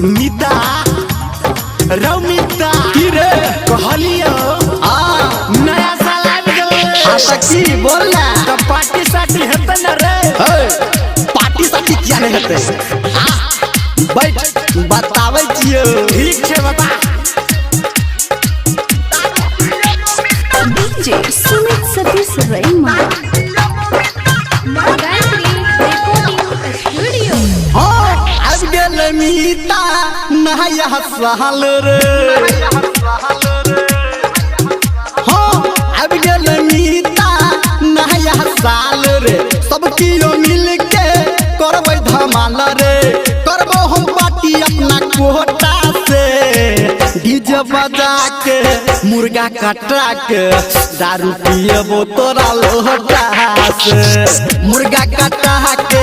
मिता रमिता की रे कहलियो नया साल आबि गेलै आता की बोल ना त पार्टी साटी हेतै न रे पार्टी साटी किया नहीं हेतै बैठ बताबै छियो ठीक छै बता DJ Sumit Satish रैमा Gayatri recording studio आबि गेल मीता नया साल रे आबि गेल मीता नया साल रे सब कियो मिल के करबै धमाल रे करबो हम पार्टी अपना कोटा से डीजे बजा के मुर्गा कटा के दारू पिएबो तोरा लोटा से मुर्गा कटा के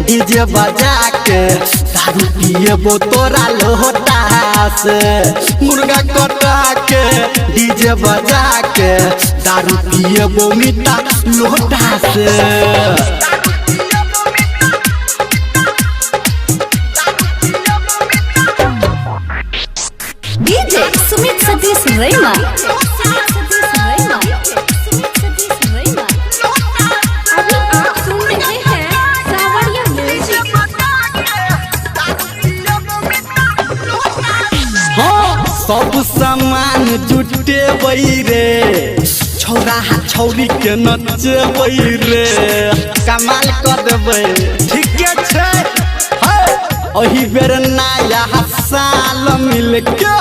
डीजे बजा के दारू पिएबो तोरा लोटा से मुर्गा कटा के डीजे बजा के दारू पिएबो मीठा लोटा से डीजे सुमित सतीश रैमा अभी आप सुन रहे हैं सावरिया म्यूजिक। सब सामान जुटेबै रे छौरा छौरी के नचबै रे कमाल कर देबै ठीके छै ओही बेर नया साल मिल के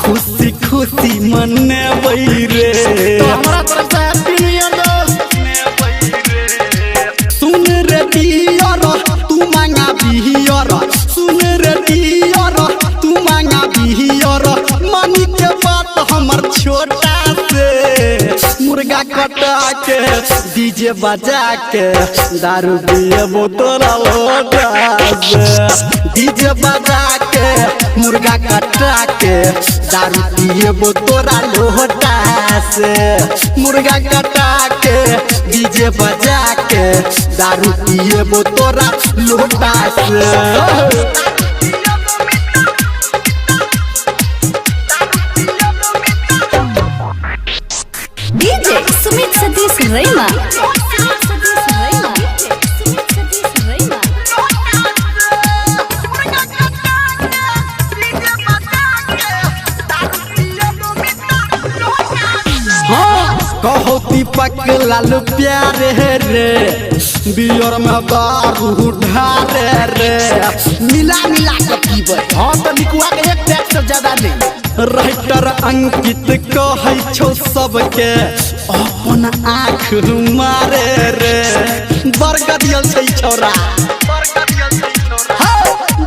खुशी खुशी मनेबै रे तो हमरा तरफ से हैप्पी न्यू ईयर दोस्त सुन रे डियर तू मांगा बिहियर सुन रे डियर तू मांगा बिहियर मानी के बात हमर छोटा से मुर्गा कटा के डीजे बजा के दारू पिएबो तोरा लोटा से डीजे बजा के मुर्गा कटा के दारू पिएबो तोरा लोटा से मुर्गा कटा के डीजे बजा के दारू पिएबो तोरा लोटा से डीजे सुमित सतीश रैमा कहो दीपक लाल प्यारे रे बियर में दारू ढारे रे मिला मिला के पीबै हां त निकुआ के एक टैक्स से ज्यादा नहीं राइटर अंकित कहै छौ सबके अपन आँख मारे रे बरगदियल छै छौरा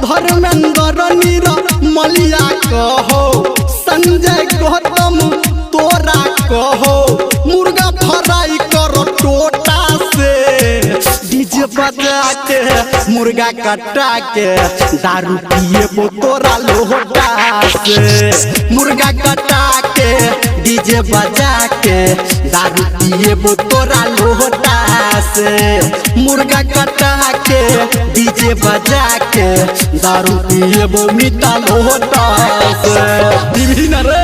धर्मेंद्र नीर मलिया कहो संजय गौतम तोरा कहो मुर्गा फ्राई करो टोटा से डीजे बजा के मुर्गा कटा के दारू पिएबो तोरा लोटा से मुर्गा कटा के डीजे बजा के दारू पिएबो तोरा लोटा से मुर्गा कटा के डीजे बजा के दारू पिएबो मीठा लोटा से रे